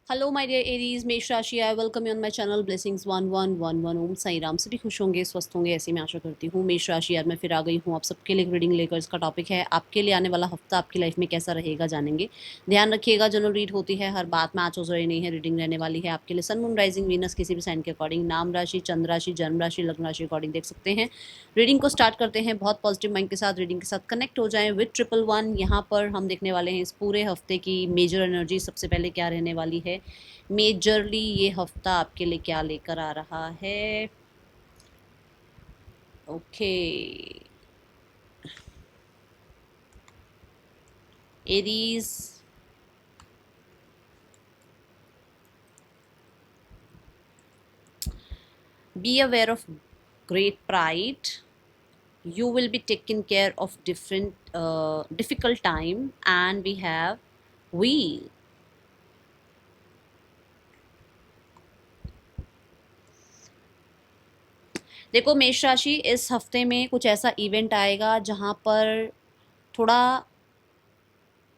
Hello my dear Aries, मेष राशि। I welcome you on my channel blessings 1111। ओम साई राम। सभी खुश होंगे, स्वस्थ होंगे, ऐसी मैं आशा करती हूँ। मेष राशि, यार मैं फिर आ गई हूँ आप सबके लिए रीडिंग लेकर। इसका टॉपिक है आपके लिए आने वाला हफ्ता आपकी लाइफ में कैसा रहेगा, जानेंगे। ध्यान रखिएगा, जनरल रीड होती है, हर बात में आँच रही नहीं है। रीडिंग रहने वाली है आपके लिए सन मून राइजिंग वीनस किसी भी साइन के अकॉर्डिंग, नाम राशि, चंद्र राशि, जन्म राशि, लग्न राशि अकॉर्डिंग देख सकते हैं। रीडिंग को स्टार्ट करते हैं बहुत पॉजिटिव माइंड के साथ। रीडिंग के साथ कनेक्ट हो जाएं विद 111। यहाँ पर हम देखने वाले हैं इस पूरे हफ्ते की मेजर एनर्जी। सबसे पहले क्या रहने वाली है मेजरली, ये हफ्ता आपके लिए क्या लेकर आ रहा है। Okay, Aries, be aware of great pride. You will be taken care of different difficult time, and we have wheel. देखो मेष राशि, इस हफ्ते में कुछ ऐसा इवेंट आएगा जहां पर थोड़ा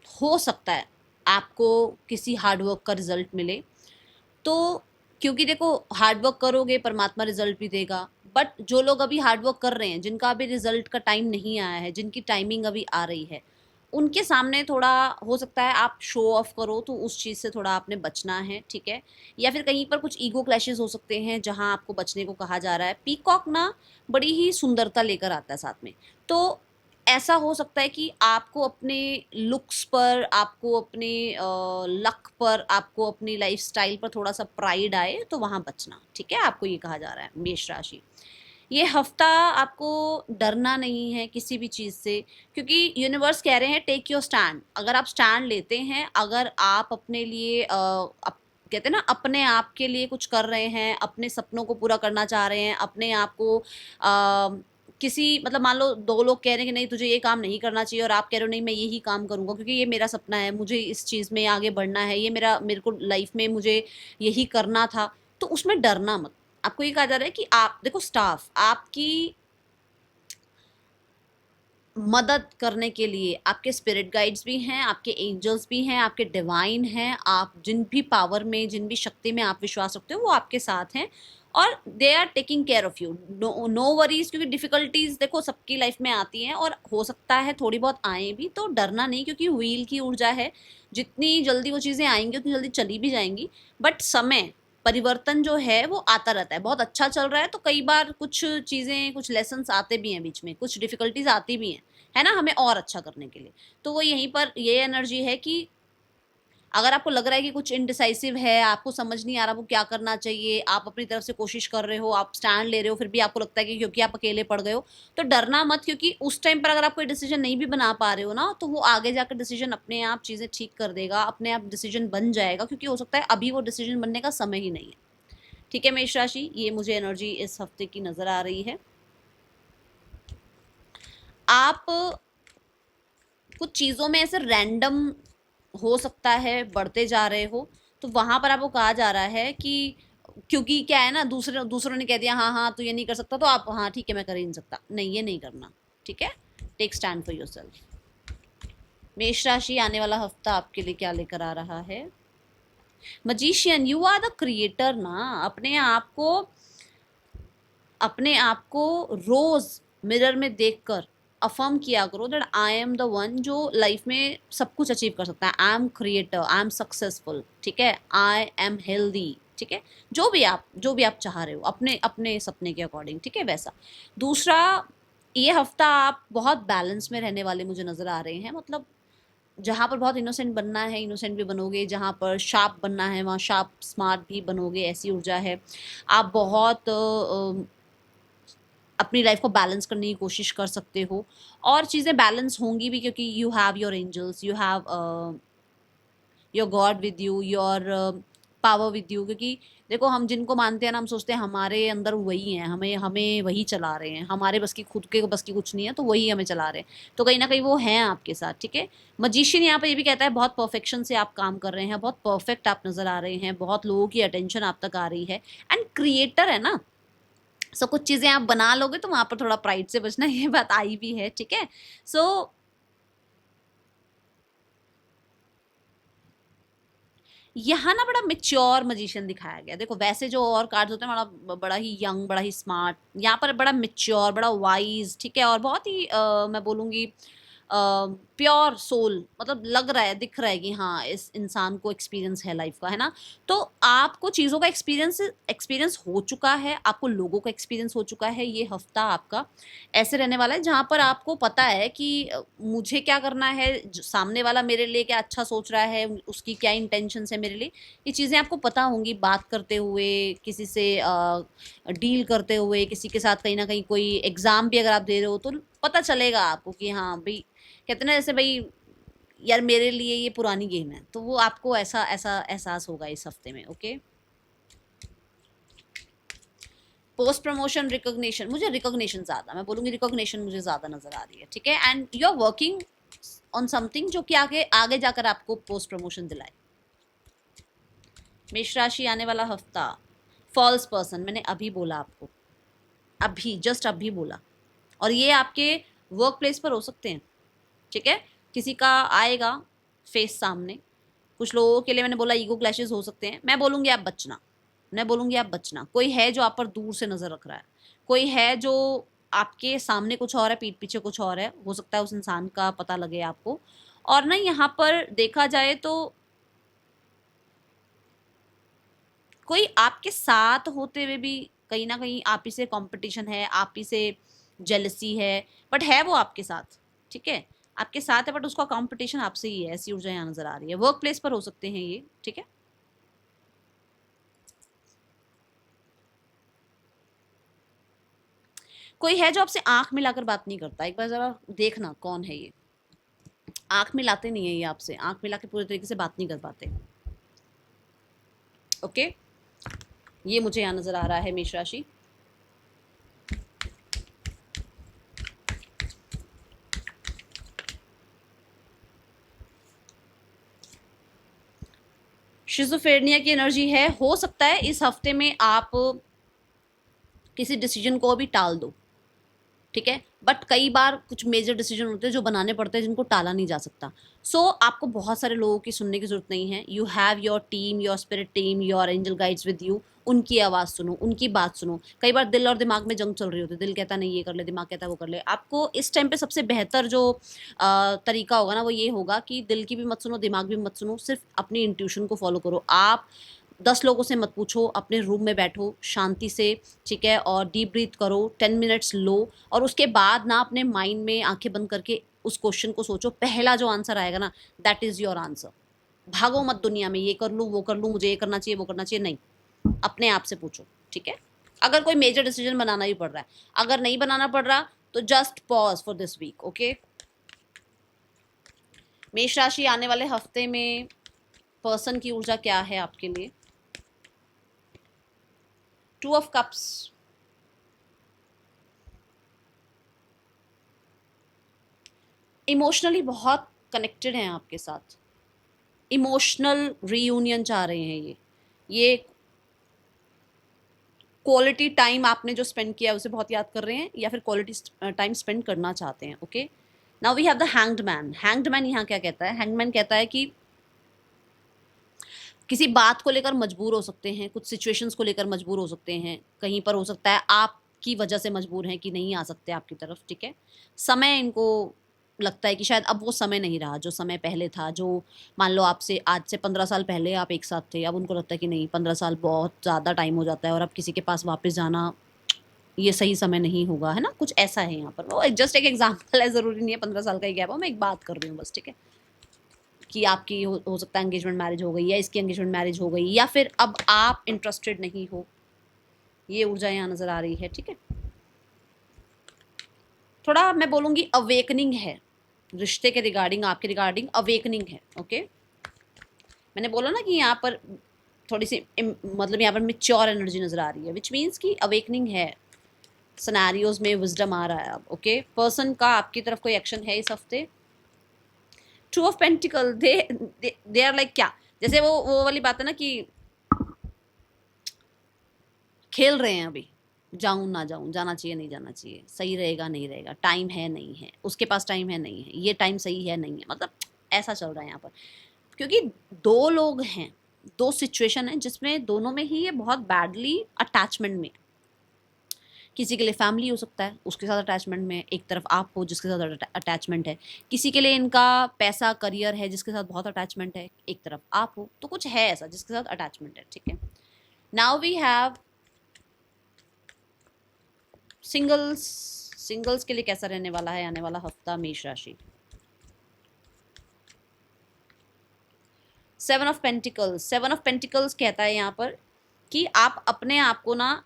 हो सकता है आपको किसी हार्डवर्क का रिजल्ट मिले। तो क्योंकि देखो, हार्डवर्क करोगे परमात्मा रिजल्ट भी देगा। बट जो लोग अभी हार्डवर्क कर रहे हैं, जिनका अभी रिजल्ट का टाइम नहीं आया है, जिनकी टाइमिंग अभी आ रही है, उनके सामने थोड़ा हो सकता है आप शो ऑफ करो, तो उस चीज़ से थोड़ा आपने बचना है, ठीक है। या फिर कहीं पर कुछ ईगो क्लैशेस हो सकते हैं जहां आपको बचने को कहा जा रहा है। पीकॉक ना बड़ी ही सुंदरता लेकर आता है साथ में। तो ऐसा हो सकता है कि आपको अपने लुक्स पर, आपको अपने लक पर, आपको अपनी लाइफस्टाइल पर थोड़ा सा प्राइड आए, तो वहां बचना, ठीक है। आपको ये कहा जा रहा है मेष राशि, ये हफ्ता आपको डरना नहीं है किसी भी चीज से, क्योंकि यूनिवर्स कह रहे हैं टेक योर स्टैंड। अगर आप स्टैंड लेते हैं, अगर आप अपने लिए कहते हैं ना, अपने आप के लिए कुछ कर रहे हैं, अपने सपनों को पूरा करना चाह रहे हैं, अपने आप को किसी, मतलब मान लो दो लोग कह रहे हैं कि नहीं तुझे ये काम नहीं करना चाहिए, और आप कह रहे हो नहीं मैं यही काम करूंगा क्योंकि ये मेरा सपना है, मुझे इस चीज में आगे बढ़ना है, ये मेरे को लाइफ में मुझे यही करना था। तो उसमें डरना मत। आपको ये कहा जा रहा है कि आप देखो, स्टाफ आपकी मदद करने के लिए आपके स्पिरिट गाइड्स भी हैं, आपके एंजल्स भी हैं, आपके डिवाइन हैं। आप जिन भी पावर में, जिन भी शक्ति में आप विश्वास रखते हो, वो आपके साथ हैं, और they are taking care of you. No worries, क्योंकि डिफिकल्टीज देखो सबकी लाइफ में आती हैं, और हो सकता है थोड़ी बहुत आए भी, तो डरना नहीं, क्योंकि व्हील की ऊर्जा है। जितनी जल्दी वो चीज़ें आएंगी उतनी जल्दी चली भी जाएंगी। बट समय, परिवर्तन जो है वो आता रहता है। बहुत अच्छा चल रहा है तो कई बार कुछ चीज़ें, कुछ लेसन्स आते भी हैं बीच में, कुछ डिफिकल्टीज आती भी हैं, है ना, हमें और अच्छा करने के लिए। तो वो यहीं पर ये एनर्जी है कि अगर आपको लग रहा है कि कुछ इनडिसाइसिव है, आपको समझ नहीं आ रहा वो क्या करना चाहिए, आप अपनी तरफ से कोशिश कर रहे हो, आप स्टैंड ले रहे हो, फिर भी आपको लगता है कि क्योंकि आप अकेले पड़ गए हो, तो डरना मत। क्योंकि उस टाइम पर अगर आप कोई डिसीजन नहीं भी बना पा रहे हो ना, तो वो आगे जाकर डिसीजन अपने आप चीज़ें ठीक कर देगा, अपने आप डिसीजन बन जाएगा, क्योंकि हो सकता है अभी वो डिसीजन बनने का समय ही नहीं है। ठीक है मेष राशि, ये मुझे एनर्जी इस हफ्ते की नजर आ रही है। आप कुछ चीज़ों में ऐसे रैंडम हो सकता है बढ़ते जा रहे हो, तो वहां पर आपको कहा जा रहा है कि क्योंकि क्या है ना, दूसरों ने कह दिया हाँ हाँ तू ये नहीं कर सकता, तो आप हाँ ठीक है मैं कर ही नहीं सकता, नहीं ये नहीं करना, ठीक है। Take stand for yourself. मेष राशि, आने वाला हफ्ता आपके लिए क्या लेकर आ रहा है। मजीशियन, यू आर द क्रिएटर ना। अपने आप को रोज मिरर में देखकर अफर्म किया करो that I am the one जो लाइफ में सब कुछ अचीव कर सकता है। I am creator, I am successful, ठीक है, आई एम हेल्दी, ठीक है। जो भी आप चाह रहे हो अपने अपने सपने के अकॉर्डिंग, ठीक है, वैसा। दूसरा, ये हफ्ता आप बहुत बैलेंस में रहने वाले मुझे नजर आ रहे हैं। मतलब जहाँ पर बहुत इनोसेंट बनना है इनोसेंट भी बनोगे, जहाँ पर शार्प बनना है वहाँ शार्प स्मार्ट भी बनोगे, ऐसी ऊर्जा है। आप बहुत अपनी लाइफ को बैलेंस करने की कोशिश कर सकते हो, और चीज़ें बैलेंस होंगी भी, क्योंकि you have your angels, you have your God with you, your power with you. क्योंकि देखो, हम जिनको मानते हैं ना, हम सोचते हैं हमारे अंदर वही है, हमें हमें वही चला रहे हैं, हमारे बस की, खुद के बस की कुछ नहीं है, तो वही हमें चला रहे हैं। तो कहीं ना कहीं वो हैं आपके साथ, ठीक है। मजिशियन यहाँ पर ये भी कहता है बहुत परफेक्शन से आप काम कर रहे हैं, बहुत परफेक्ट आप नजर आ रहे हैं, बहुत लोगों की अटेंशन आप तक आ रही है। एंड क्रिएटर है ना, सो कुछ चीजें आप बना लोगे तो वहां पर थोड़ा प्राइड से बचना, ये बात आई भी है, ठीक है। सो यहाँ ना बड़ा मेच्योर मजिशियन दिखाया गया। देखो वैसे जो और कार्ड्स होते हैं बड़ा बड़ा ही यंग, बड़ा ही स्मार्ट, यहाँ पर बड़ा मेच्योर, बड़ा वाइज, ठीक है, और बहुत ही मैं बोलूँगी प्योर सोल, मतलब लग रहा है, दिख रहा है कि हाँ इस इंसान को एक्सपीरियंस है लाइफ का, है ना। तो आपको चीज़ों का एक्सपीरियंस एक्सपीरियंस हो चुका है, आपको लोगों का एक्सपीरियंस हो चुका है। ये हफ्ता आपका ऐसे रहने वाला है जहाँ पर आपको पता है कि मुझे क्या करना है, सामने वाला मेरे लिए क्या अच्छा सोच रहा है, उसकी क्या इंटेंशन है मेरे लिए, ये चीज़ें आपको पता होंगी। बात करते हुए, किसी से डील करते हुए, किसी के साथ कहीं ना कहीं कोई एग्जाम भी अगर आप दे रहे हो तो पता चलेगा आपको कि हाँ भाई, कहते ना जैसे भाई यार मेरे लिए ये पुरानी गेम है, तो वो आपको ऐसा ऐसा एहसास होगा इस हफ्ते में। ओके, पोस्ट प्रमोशन रिकॉग्निशन, मुझे रिकॉग्निशन ज्यादा, मैं बोलूंगी रिकॉग्निशन मुझे ज्यादा नजर आ रही है, ठीक है। And you are working on something जो कि आगे आगे जाकर आपको पोस्ट प्रमोशन दिलाए। मेष राशि आने वाला हफ्ता, फॉल्स पर्सन, मैंने अभी बोला आपको, अभी जस्ट अभी बोला, और ये आपके वर्क प्लेस पर हो सकते हैं, ठीक है। किसी का आएगा फेस सामने, कुछ लोगों के लिए मैंने बोला ईगो क्लैशेस हो सकते हैं, मैं बोलूंगी आप बचना, मैं बोलूंगी आप बचना। कोई है जो आप पर दूर से नजर रख रहा है, कोई है जो आपके सामने कुछ और है, पीठ पीछे कुछ और है, हो सकता है उस इंसान का पता लगे आपको। और ना यहाँ पर देखा जाए तो कोई आपके साथ होते हुए भी कहीं ना कहीं आप ही से कंपटीशन है, आप ही से जेलसी है, बट है वो आपके साथ, ठीक है, आपके साथ है, बट उसका कंपटीशन आपसे ही है, ऐसी ऊर्जा यहाँ नजर आ रही है। वर्क प्लेस पर हो सकते हैं ये, ठीक है। कोई है जो आपसे आंख मिलाकर बात नहीं करता, एक बार जरा देखना कौन है ये। आंख मिलाते नहीं है ये आपसे, आंख मिला के पूरे तरीके से बात नहीं कर पाते। ओके, ये मुझे यहाँ नजर आ रहा है मेष राशि। शिज़ोफ्रेनिया की एनर्जी है, हो सकता है इस हफ्ते में आप किसी डिसीजन को भी टाल दो, ठीक है, बट कई बार कुछ मेजर डिसीजन होते हैं जो बनाने पड़ते हैं जिनको टाला नहीं जा सकता। आपको बहुत सारे लोगों की सुनने की जरूरत नहीं है। You have your team, your spirit team, your angel guides with you, उनकी आवाज़ सुनो, उनकी बात सुनो। कई बार दिल और दिमाग में जंग चल रही होती है, दिल कहता नहीं ये कर ले, दिमाग कहता वो कर ले। आपको इस टाइम पे सबसे बेहतर जो तरीका होगा ना वो ये होगा कि दिल की भी मत सुनो, दिमाग भी मत सुनो, सिर्फ अपनी इंट्यूशन को फॉलो करो। आप 10 लोगों से मत पूछो, अपने रूम में बैठो शांति से, ठीक है, और डीप ब्रीथ करो, 10 मिनट्स लो, और उसके बाद ना अपने माइंड में आंखें बंद करके उस क्वेश्चन को सोचो। पहला जो आंसर आएगा ना, दैट इज योर आंसर। भागो मत दुनिया में, ये कर लूँ वो कर लूँ, मुझे ये करना चाहिए वो करना चाहिए, नहीं, अपने आप से पूछो, ठीक है। अगर कोई मेजर डिसीजन बनाना ही पड़ रहा है, अगर नहीं बनाना पड़ रहा तो just pause for this week. Okay, मेष राशि आने वाले हफ्ते में पर्सन की ऊर्जा क्या है आपके लिए। 2 ऑफ कप्स, इमोशनली बहुत कनेक्टेड हैं आपके साथ, इमोशनल रीयूनियन चाह रहे हैं ये क्वालिटी टाइम आपने जो स्पेंड किया उसे बहुत याद कर रहे हैं, या फिर क्वालिटी टाइम स्पेंड करना चाहते हैं। Okay, now we have the hanged man. Hanged man यहाँ क्या कहता है, हैंग्ड मैन कहता है कि किसी बात को लेकर मजबूर हो सकते हैं, कुछ सिचुएशंस को लेकर मजबूर हो सकते हैं, कहीं पर हो सकता है आपकी वजह से मजबूर हैं कि नहीं आ सकते आपकी तरफ, ठीक है। समय इनको लगता है कि शायद अब वो समय नहीं रहा जो समय पहले था, जो मान लो आपसे आज से 15 साल पहले आप एक साथ थे, अब उनको लगता है कि नहीं, 15 साल बहुत ज़्यादा टाइम हो जाता है और अब किसी के पास वापस जाना ये सही समय नहीं होगा, है ना, कुछ ऐसा है यहाँ पर। वो जस्ट एक एग्जाम्पल है, ज़रूरी नहीं है 15 साल का ही गैप हो, मैं एक बात कर रही हूँ बस, ठीक है, कि आपकी हो सकता है एंगेजमेंट मैरिज हो गई, या इसकी एंगेजमेंट मैरिज हो गई, या फिर अब आप इंटरेस्टेड नहीं हो, ये ऊर्जा यहाँ नजर आ रही है, ठीक है। थोड़ा मैं बोलूँगी अवेकनिंग है, रिश्ते के रिगार्डिंग, आपके रिगार्डिंग अवेकनिंग है। ओके, मैंने बोला ना कि यहाँ पर थोड़ी सी मतलब यहाँ पर मिच्योर एनर्जी नजर आ रही है, विच मीन्स कि अवेकनिंग है, सिनेरियोज में विजडम आ रहा है अब। ओके, पर्सन का आपकी तरफ कोई एक्शन है इस हफ्ते। 2 of pentacle, they are like क्या, जैसे वो वाली बात है ना कि खेल रहे हैं अभी, जाऊं ना जाऊं, जाना चाहिए नहीं जाना चाहिए, सही रहेगा नहीं रहेगा, टाइम है नहीं है, उसके पास टाइम है नहीं है, ये टाइम सही है नहीं है, मतलब ऐसा चल रहा है यहाँ पर। क्योंकि 2 लोग हैं, दो सिचुएशन है जिसमें दोनों में ही ये बहुत बैडली अटैचमेंट में है। किसी के लिए फैमिली हो सकता है, उसके साथ अटैचमेंट में, एक तरफ आप हो जिसके साथ अटैचमेंट है। किसी के लिए इनका पैसा करियर है जिसके साथ बहुत अटैचमेंट है, एक तरफ आप हो। तो कुछ है ऐसा जिसके साथ अटैचमेंट है, ठीक है। Now we have singles. Singles के लिए कैसा रहने वाला है आने वाला हफ्ता मेष राशि। 7 ऑफ पेंटिकल्स। 7 ऑफ पेंटिकल्स कहता है यहाँ पर कि आप अपने आप को ना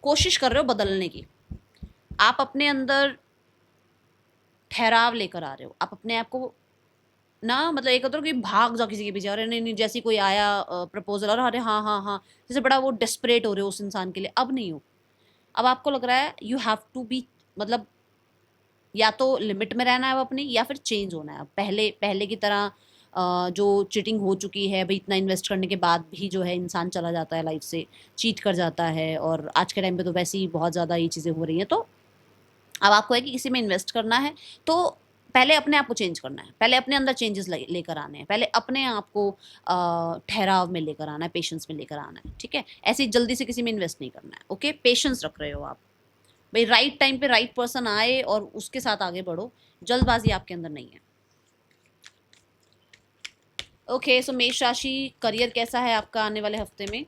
कोशिश कर रहे हो बदलने की। आप अपने अंदर ठहराव लेकर आ रहे हो। आप अपने आप को ना, मतलब एक होता है कि भाग जाओ किसी के पीछे, अरे नहीं नहीं, जैसे कोई आया प्रपोजल, और अरे हाँ हाँ हाँ, जैसे बड़ा वो डेस्परेट हो रहे हो उस इंसान के लिए। अब नहीं हो। अब आपको लग रहा है यू हैव टू बी, मतलब या तो लिमिट में रहना है अब अपनी, या फिर चेंज होना है। पहले पहले की तरह जो चीटिंग हो चुकी है भाई, इतना इन्वेस्ट करने के बाद भी जो है इंसान चला जाता है लाइफ से, चीट कर जाता है, और आज के टाइम पे तो वैसे ही बहुत ज़्यादा ये चीज़ें हो रही हैं। तो अब आपको है कि किसी में इन्वेस्ट करना है तो पहले अपने आप को चेंज करना है, पहले अपने अंदर चेंजेस लेकर आने हैं, पहले अपने आप को ठहराव में लेकर आना है, पेशेंस में लेकर आना है, ठीक है। ऐसे जल्दी से किसी में इन्वेस्ट नहीं करना है, ओके। पेशेंस रख रहे हो आप भाई, राइट टाइम पे राइट पर्सन आए और उसके साथ आगे बढ़ो। जल्दबाजी आपके अंदर नहीं है, ओके। सो मेष राशि, करियर कैसा है आपका आने वाले हफ्ते में।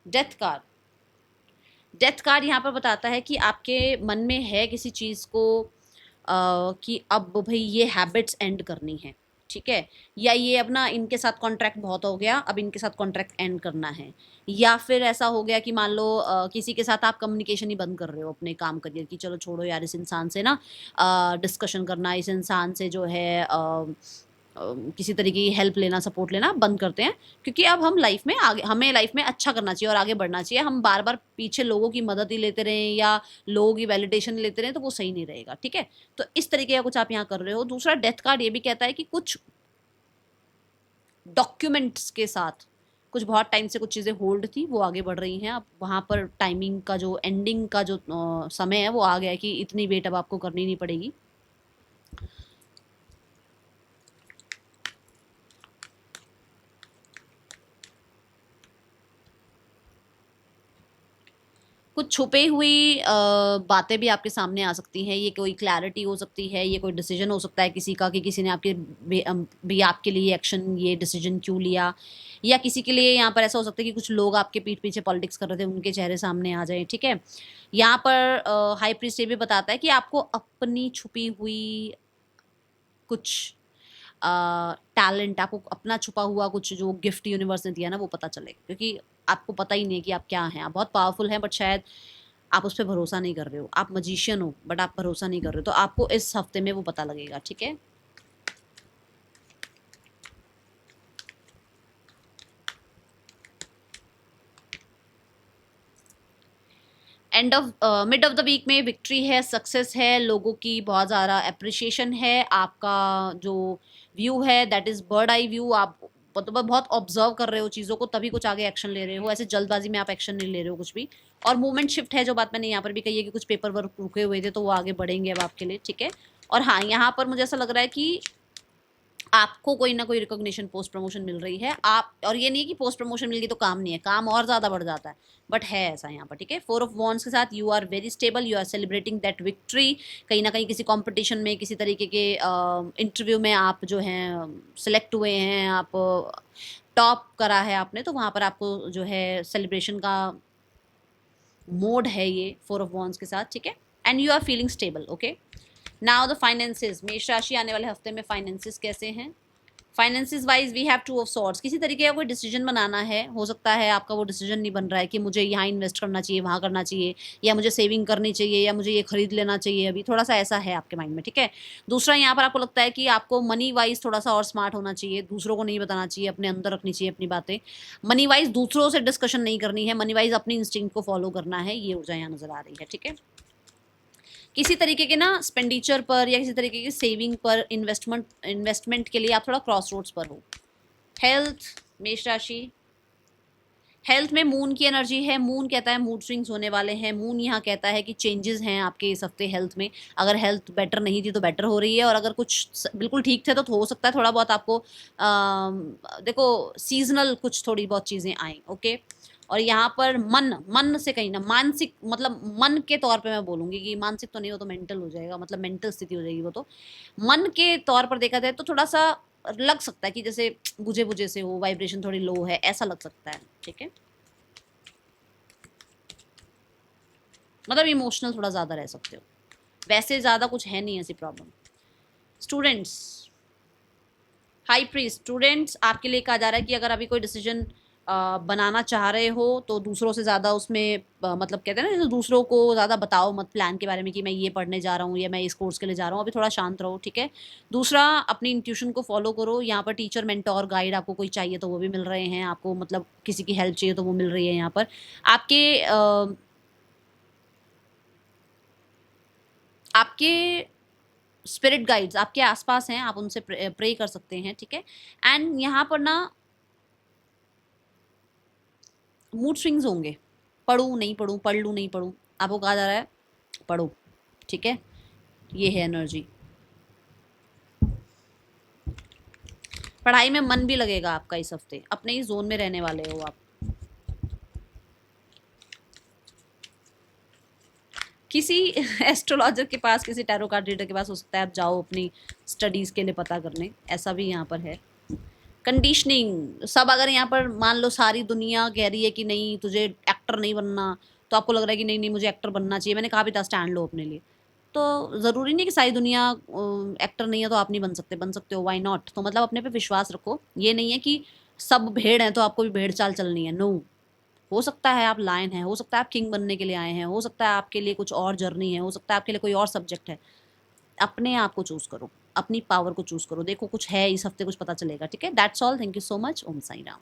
Death card. डेथ कार्ड यहाँ पर बताता है कि आपके मन में है किसी चीज़ को कि अब भाई ये हैबिट्स एंड करनी है, ठीक है। या ये अब ना इनके साथ कॉन्ट्रैक्ट बहुत हो गया, अब इनके साथ कॉन्ट्रैक्ट एंड करना है। या फिर ऐसा हो गया कि मान लो किसी के साथ आप कम्युनिकेशन ही बंद कर रहे हो अपने काम करियर की, चलो छोड़ो यार, इस इंसान से ना डिस्कशन करना, इस इंसान से जो है किसी तरीके की हेल्प लेना, सपोर्ट लेना बंद करते हैं। क्योंकि अब हम लाइफ में आगे, हमें लाइफ में अच्छा करना चाहिए और आगे बढ़ना चाहिए। हम बार बार पीछे लोगों की मदद ही लेते रहें या लोगों की वैलिडेशन लेते रहें तो वो सही नहीं रहेगा, ठीक है। तो इस तरीके का कुछ आप यहाँ कर रहे हो। दूसरा डेथ कार्ड ये भी कहता है कि कुछ डॉक्यूमेंट्स के साथ कुछ बहुत टाइम से कुछ चीज़ें होल्ड थी, वो आगे बढ़ रही हैं। अब वहाँ पर टाइमिंग का जो एंडिंग का जो समय है वो आ गया है कि इतनी वेट अब आपको करनी नहीं पड़ेगी। कुछ छुपी हुई बातें भी आपके सामने आ सकती हैं। ये कोई क्लैरिटी हो सकती है, ये कोई डिसीजन हो सकता है किसी का, कि किसी ने आपके भी आपके लिए एक्शन, ये डिसीजन क्यों लिया। या किसी के लिए यहाँ पर ऐसा हो सकता है कि कुछ लोग आपके पीठ पीछे पॉलिटिक्स कर रहे थे, उनके चेहरे सामने आ जाए, ठीक है। यहाँ पर हाई प्रीस्ट ये भी बताता है कि आपको अपनी छुपी हुई कुछ टैलेंट, आपको अपना छुपा हुआ कुछ जो गिफ्ट यूनिवर्स ने दिया ना वो पता चले। क्योंकि आपको पता ही नहीं है कि आप क्या हैं। आप बहुत पावरफुल हैं बट शायद आप उस पर भरोसा नहीं कर रहे हो। आप मजिशियन हो बट आप भरोसा नहीं कर रहे हो। तो आपको इस हफ्ते में वो पता लगेगा, ठीक है। End of mid of the week में विक्ट्री है, सक्सेस है, लोगों की बहुत ज़्यादा अप्रिशिएशन है। आपका जो व्यू है that is bird eye view. आप मतलब बहुत ऑब्जर्व कर रहे हो चीज़ों को, तभी कुछ आगे एक्शन ले रहे हो। ऐसे जल्दबाजी में आप एक्शन नहीं ले रहे हो कुछ भी। और मूवमेंट शिफ्ट है, जो बात मैंने यहाँ पर भी कही है कि कुछ पेपर वर्क रुके हुए थे तो वो आगे बढ़ेंगे अब आपके लिए, ठीक है। और हाँ, यहाँ पर मुझे ऐसा लग रहा है कि आपको कोई ना कोई रिकॉग्निशन, पोस्ट प्रमोशन मिल रही है। आप, और ये नहीं है कि पोस्ट प्रमोशन मिल गई तो काम नहीं है, काम और ज़्यादा बढ़ जाता है, बट है ऐसा यहाँ पर, ठीक है। 4 ऑफ वॉन्ड्स के साथ you are very stable, you are celebrating that victory. कहीं ना कहीं किसी कंपटीशन में, किसी तरीके के इंटरव्यू में आप जो हैं सिलेक्ट हुए हैं, आप टॉप करा है आपने, तो वहाँ पर आपको जो है सेलिब्रेशन का मोड है ये 4 ऑफ वॉन्ड्स के साथ, ठीक है। And you are feeling stable, okay. Now the finances. मेष राशि, आने वाले हफ्ते में फाइनेंसेस कैसे हैं। Finances wise we have 2 of swords. किसी तरीके का कोई डिसीजन बनाना है, हो सकता है आपका वो डिसीजन नहीं बन रहा है कि मुझे यहाँ इन्वेस्ट करना चाहिए, वहाँ करना चाहिए, या मुझे सेविंग करनी चाहिए, या मुझे ये खरीद लेना चाहिए। अभी थोड़ा सा ऐसा है आपके माइंड में, ठीक है। दूसरा, यहाँ पर आपको लगता है कि आपको मनी वाइज थोड़ा सा और स्मार्ट होना चाहिए, दूसरों को नहीं बताना चाहिए, अपने अंदर रखनी चाहिए अपनी बातें। मनी वाइज दूसरों से डिस्कशन नहीं करनी है, मनी वाइज अपनी इंस्टिंक्ट को फॉलो करना है। ये ऊर्जा यहाँ नजर आ रही है, ठीक है। किसी तरीके के ना एक्सपेंडिचर पर या किसी तरीके की सेविंग पर, इन्वेस्टमेंट के लिए आप थोड़ा क्रॉस रोड्स पर हो। हेल्थ, मेष राशि, हेल्थ में मून की एनर्जी है, मून कहता है मूड स्विंग्स होने वाले हैं, मून यहाँ कहता है कि चेंजेस हैं आपके इस हफ्ते हेल्थ में। अगर हेल्थ बेटर नहीं थी तो बेटर हो रही है, और अगर कुछ बिल्कुल ठीक थे तो हो सकता है थोड़ा बहुत आपको देखो सीजनल कुछ थोड़ी बहुत चीज़ें आए। ओके। और यहाँ पर मन, मन से कहीं ना मानसिक, मतलब मन के तौर पे मैं बोलूंगी कि मानसिक तो नहीं, वो तो मेंटल हो जाएगा, मतलब मेंटल स्थिति हो जाएगी वो तो। मन के तौर पर देखा जाए तो थोड़ा सा लग सकता है कि जैसे बुझे बुझे से हो, वाइब्रेशन थोड़ी लो है, ऐसा लग सकता है। ठीक है, मतलब इमोशनल थोड़ा ज़्यादा रह सकते हो, वैसे ज़्यादा कुछ है नहीं ऐसी problem. Students, high priest, students आपके लिए कहा जा रहा है कि अगर अभी कोई डिसीजन बनाना चाह रहे हो तो दूसरों से ज़्यादा उसमें मतलब कहते हैं ना, जैसे दूसरों को ज़्यादा बताओ मत प्लान के बारे में कि मैं ये पढ़ने जा रहा हूँ या मैं इस कोर्स के लिए जा रहा हूँ, अभी थोड़ा शांत रहो। ठीक है। दूसरा, अपनी इंट्यूशन को फॉलो करो। यहाँ पर टीचर, मेंटोर, गाइड आपको कोई चाहिए तो वो भी मिल रहे हैं आपको, मतलब किसी की हेल्प चाहिए तो वो मिल रही है यहाँ पर आपके आपके स्पिरिट गाइड्स आपके आसपास हैं, आप उनसे प्रे कर सकते हैं। ठीक है। एंड यहाँ पर ना मूड स्विंग्स होंगे, पढ़ूं नहीं पढ़ूं, पढ़ लूं नहीं पढ़ूं, आपको कहा जा रहा है पढ़ो। ठीक है, ये है एनर्जी। पढ़ाई में मन भी लगेगा आपका इस हफ्ते, अपने ही जोन में रहने वाले हो आप। किसी एस्ट्रोलॉजर के पास, किसी टैरो कार्ड रीडर के पास हो सकता है आप जाओ अपनी स्टडीज के लिए पता करने, ऐसा भी यहाँ पर है। कंडीशनिंग सब, अगर यहाँ पर मान लो सारी दुनिया कह रही है कि नहीं तुझे एक्टर नहीं बनना, तो आपको लग रहा है कि नहीं नहीं मुझे एक्टर बनना चाहिए, मैंने कहा भी था स्टैंड लो अपने लिए। तो ज़रूरी नहीं कि सारी दुनिया एक्टर नहीं है तो आप नहीं बन सकते, बन सकते हो, व्हाई नॉट। तो मतलब अपने पे विश्वास रखो, ये नहीं है कि सब भेड़ हैं तो आपको भी भेड़ चाल चलनी है, नो। हो सकता है आप लायन हैं, हो सकता है आप किंग बनने के लिए आए हैं, हो सकता है आपके लिए कुछ और जर्नी है, हो सकता है आपके लिए कोई और सब्जेक्ट है। अपने आप को चूज करो, अपनी पावर को चूज करो, देखो कुछ है इस हफ्ते, कुछ पता चलेगा। ठीक है, that's all, thank you so much, Om Sai Ram.